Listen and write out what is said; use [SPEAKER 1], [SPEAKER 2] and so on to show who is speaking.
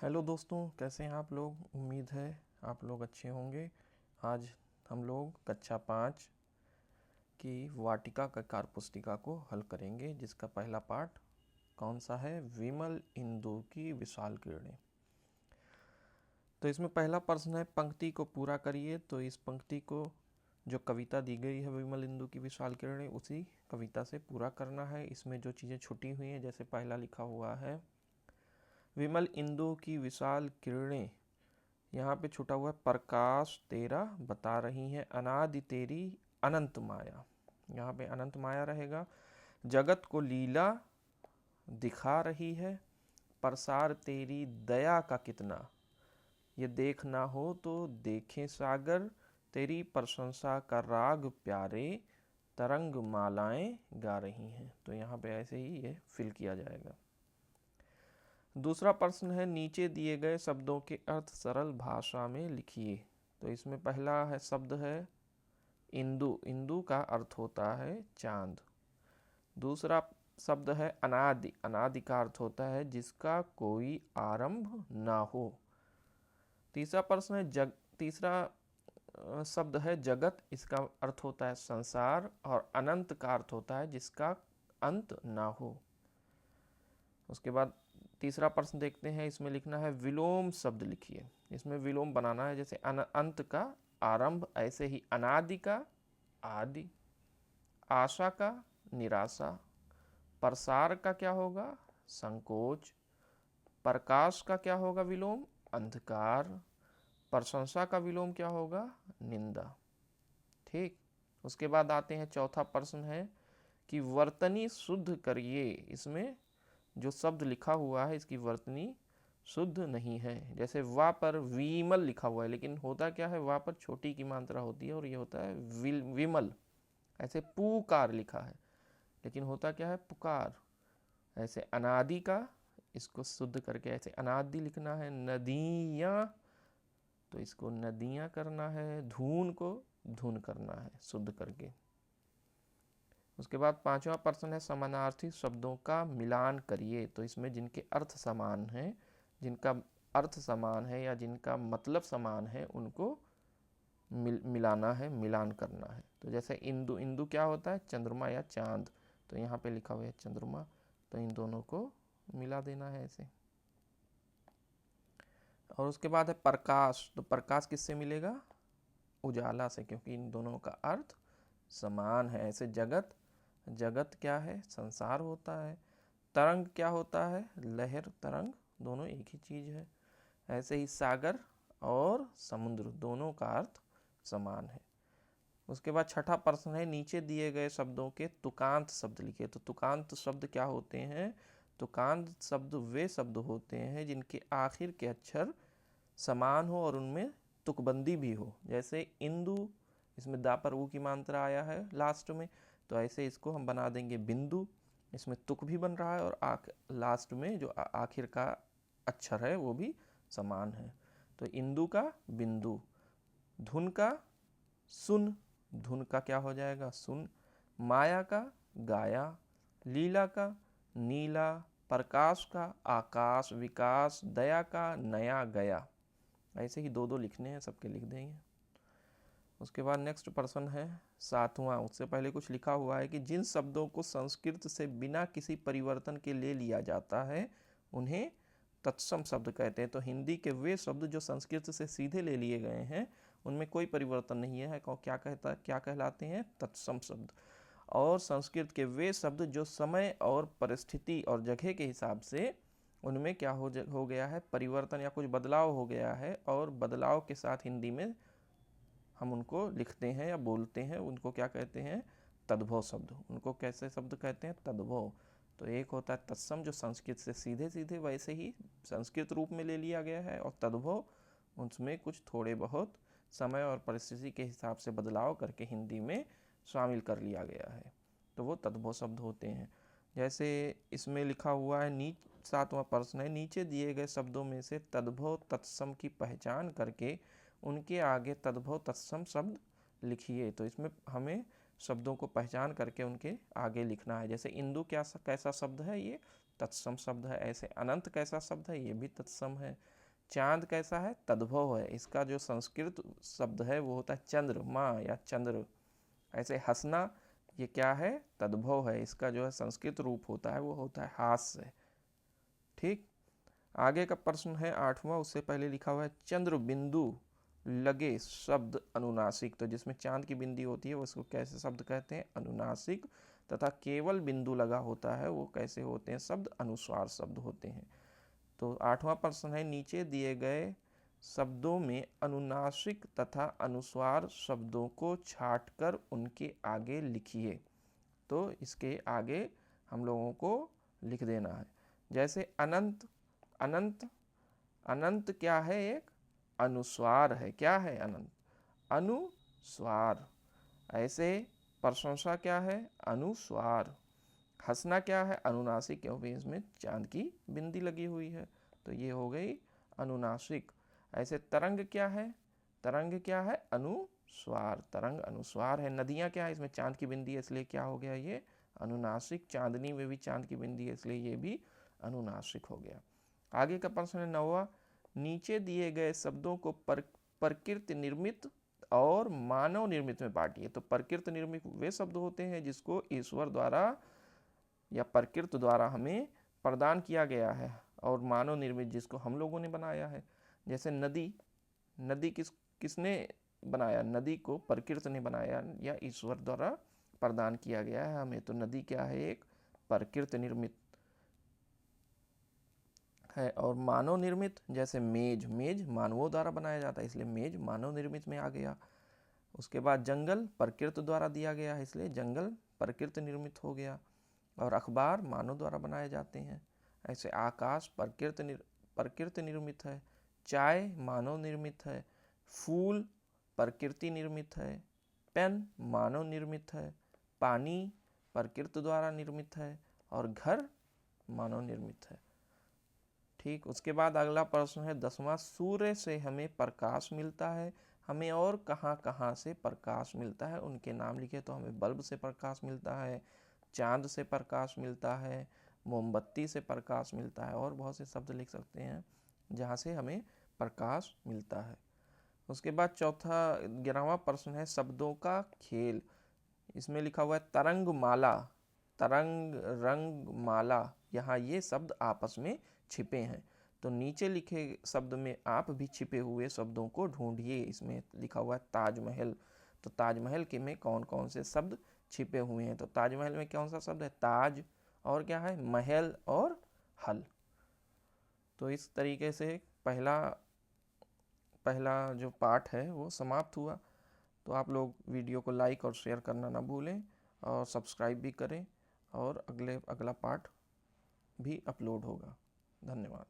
[SPEAKER 1] Hello दोस्तों, कैसे हैं आप लोग। उम्मीद है आप लोग अच्छे होंगे। आज हम लोग कक्षा 5 की वाटिका ककार पुस्तिका को हल करेंगे, जिसका पहला पाठ कौन सा है, विमल इंदु की विशाल किरणें। तो इसमें पहला प्रश्न है, पंक्ति को पूरा करिए। तो इस पंक्ति को जो कविता दी गई है विमल इंदु की विशाल किरणें, उसी कविता से पूरा करना है। इसमें जो चीज़ें छुटी हुई हैं, जैसे पहला लिखा हुआ है विमल इंदु की विशाल किरणें, यहाँ पे छुटा हुआ है प्रकाश तेरा बता रही है अनादि तेरी अनंत माया। यहाँ पे अनंत माया रहेगा। जगत को लीला दिखा रही है, प्रसार तेरी दया का कितना, ये देखना हो तो देखें सागर, तेरी प्रशंसा का राग प्यारे, तरंग मालाएं गा रही हैं। तो यहाँ पे ऐसे ही ये फिल किया जाएगा। दूसरा प्रश्न है, नीचे दिए गए शब्दों के अर्थ सरल भाषा में लिखिए। तो इसमें पहला है शब्द है इंदु। इंदु का अर्थ होता है चांद। दूसरा शब्द है अनादि। अनादि का अर्थ होता है जिसका कोई आरंभ ना हो। तीसरा प्रश्न है तीसरा शब्द है जगत। इसका अर्थ होता है संसार। और अनंत का अर्थ होता है जिसका अंत ना हो। उसके बाद तीसरा प्रश्न देखते हैं। इसमें लिखना है विलोम शब्द लिखिए। इसमें विलोम बनाना है, जैसे अंत का आरंभ, ऐसे ही अनादि का आदि, आशा का निराशा, प्रसार का क्या होगा संकोच, प्रकाश का क्या होगा विलोम अंधकार, प्रशंसा का विलोम क्या होगा निंदा। ठीक। उसके बाद आते हैं, चौथा प्रश्न है कि वर्तनी शुद्ध करिए। इसमें जो शब्द लिखा हुआ है इसकी वर्तनी शुद्ध नहीं है। जैसे वा पर विमल लिखा हुआ है, लेकिन होता क्या है, वा पर छोटी की मात्रा होती है और ये होता है विमल। ऐसे पुकार लिखा है, लेकिन होता क्या है पुकार। ऐसे अनादि का इसको शुद्ध करके ऐसे अनादि लिखना है। नदियाँ, तो इसको नदियाँ करना है। धून को धुन करना है शुद्ध करके। उसके बाद पांचवा प्रश्न है, समानार्थी शब्दों का मिलान करिए। तो इसमें जिनके अर्थ समान है, जिनका अर्थ समान है या जिनका मतलब समान है, उनको मिलाना है, मिलान करना है। तो जैसे इंदु, इंदु क्या होता है चंद्रमा या चांद। तो यहाँ पे लिखा हुआ है चंद्रमा, तो इन दोनों को मिला देना है ऐसे। और उसके बाद है प्रकाश। तो प्रकाश किससे मिलेगा उजाला से, क्योंकि इन दोनों का अर्थ समान है। ऐसे जगत, जगत क्या है संसार होता है। तरंग क्या होता है लहर, तरंग, दोनों एक ही चीज है। ऐसे ही सागर और समुद्र, दोनों का अर्थ समान है। उसके बाद छठा प्रश्न है, नीचे दिए गए शब्दों के तुकांत शब्द लिखिए। तो तुकांत शब्द क्या होते हैं, तुकांत शब्द वे शब्द होते हैं जिनके आखिर के अक्षर समान हो और उनमें तुकबंदी भी हो। जैसे इंदु, इसमें दा पर ऊ की मात्रा आया है लास्ट में, तो ऐसे इसको हम बना देंगे बिंदु। इसमें तुक भी बन रहा है और लास्ट में जो आखिर का अक्षर है वो भी समान है। तो इंदु का बिंदु, धुन का सुन, धुन का क्या हो जाएगा सुन, माया का गाया, लीला का नीला, प्रकाश का आकाश, विकास, दया का नया गया। ऐसे ही दो दो लिखने हैं, सबके लिख देंगे। उसके बाद नेक्स्ट प्रश्न है सातवां। उससे पहले कुछ लिखा हुआ है कि जिन शब्दों को संस्कृत से बिना किसी परिवर्तन के ले लिया जाता है उन्हें तत्सम शब्द कहते हैं। तो हिंदी के वे शब्द जो संस्कृत से सीधे ले लिए गए हैं उनमें कोई परिवर्तन नहीं है, क्या कहलाते हैं तत्सम शब्द। और संस्कृत के वे शब्द जो समय और परिस्थिति और जगह के हिसाब से उनमें क्या हो गया है परिवर्तन या कुछ बदलाव हो गया है, और बदलाव के साथ हिंदी में हम उनको लिखते हैं या बोलते हैं, उनको क्या कहते हैं तद्भव शब्द। उनको कैसे शब्द कहते हैं तद्भव। तो एक होता है तत्सम जो संस्कृत से सीधे सीधे वैसे ही संस्कृत रूप में ले लिया गया है, और तद्भव उसमें कुछ थोड़े बहुत समय और परिस्थिति के हिसाब से बदलाव करके हिंदी में शामिल कर लिया गया है, तो वो तद्भव शब्द होते हैं। जैसे इसमें लिखा हुआ है सातवां प्रश्न है, नीचे दिए गए शब्दों में से तद्भव तत्सम की पहचान करके उनके आगे तद्भव तत्सम शब्द लिखिए। तो इसमें हमें शब्दों को पहचान करके उनके आगे लिखना है। जैसे इंदु कैसा शब्द है, ये तत्सम शब्द है। ऐसे अनंत कैसा शब्द है, ये भी तत्सम है। चांद कैसा है, तद्भव है। इसका जो संस्कृत शब्द है वो होता है चंद्रमा या चंद्र। ऐसे हंसना, ये क्या है, तद्भव है। इसका जो है संस्कृत रूप होता है वो होता है हास्य। ठीक, आगे का प्रश्न है 8वां। उससे पहले लिखा हुआ है चंद्र बिंदु लगे शब्द अनुनासिक। तो जिसमें चांद की बिंदी होती है उसको कैसे शब्द कहते हैं, अनुनासिक। तथा केवल बिंदु लगा होता है वो कैसे होते हैं शब्द, अनुस्वार शब्द होते हैं। तो 8वां प्रश्न है नीचे दिए गए शब्दों में अनुनासिक तथा अनुस्वार शब्दों को छांटकर उनके आगे लिखिए। तो इसके आगे हम लोगों को लिख देना है। जैसे अनंत, अनंत, अनंत क्या है, एक अनुस्वार है। क्या है अनंत, अनुस्वार। ऐसे प्रशंसा क्या है, अनुस्वार। हंसना क्या है, अनुनासिक, क्योंकि इसमें चांद की बिंदी लगी हुई है, तो ये हो गई अनुनासिक। ऐसे तरंग क्या है, तरंग क्या है, अनुस्वार, तरंग अनुस्वार है। नदियाँ क्या है, इसमें चांद की बिंदी है इसलिए क्या हो गया, ये अनुनासिक। चांदनी में भी चांद की बिंदी है इसलिए ये भी अनुनासिक हो गया। आगे का प्रश्न है 9वां। नीचे दिए गए शब्दों को प्रकृति निर्मित और मानव निर्मित में बांटिए। तो प्रकृति निर्मित वे शब्द होते हैं जिसको ईश्वर द्वारा या प्रकृति द्वारा हमें प्रदान किया गया है, और मानव निर्मित जिसको हम लोगों ने बनाया है। जैसे नदी, नदी किसने बनाया, नदी को प्रकृति ने बनाया या ईश्वर द्वारा प्रदान किया गया है हमें। तो नदी क्या है, एक प्रकृति निर्मित है। और मानव निर्मित, जैसे मेज, मेज मानवों द्वारा बनाया जाता है इसलिए मेज मानव निर्मित में आ गया। उसके बाद जंगल प्रकृति द्वारा दिया गया है इसलिए जंगल प्रकृति निर्मित हो गया। और अखबार मानव द्वारा बनाए जाते हैं। ऐसे आकाश प्रकृति निर्मित है। चाय मानव निर्मित है। फूल प्रकृति निर्मित है। पेन मानव निर्मित है। पानी प्रकृति द्वारा निर्मित है। और घर मानव निर्मित है। ठीक, उसके बाद अगला प्रश्न है 10वां। सूर्य से हमें प्रकाश मिलता है, हमें और कहाँ कहाँ से प्रकाश मिलता है, उनके नाम लिखे। तो हमें बल्ब से प्रकाश मिलता है, चांद से प्रकाश मिलता है, मोमबत्ती से प्रकाश मिलता है, और बहुत से शब्द लिख सकते हैं जहाँ से हमें प्रकाश मिलता है। उसके बाद चौथा 11वां प्रश्न है शब्दों का खेल। इसमें लिखा हुआ है तरंग माला, तरंग, रंग, माला। यहाँ ये शब्द आपस में छिपे हैं। तो नीचे लिखे शब्द में आप भी छिपे हुए शब्दों को ढूंढिए। इसमें लिखा हुआ है ताजमहल। तो ताजमहल के में कौन कौन से शब्द छिपे हुए हैं। तो ताजमहल में कौन सा शब्द है, ताज, और क्या है, महल और हल। तो इस तरीके से पहला जो पार्ट है वो समाप्त हुआ। तो आप लोग वीडियो को लाइक और शेयर करना ना भूलें, और सब्सक्राइब भी करें, और अगला पार्ट भी अपलोड होगा। धन्यवाद।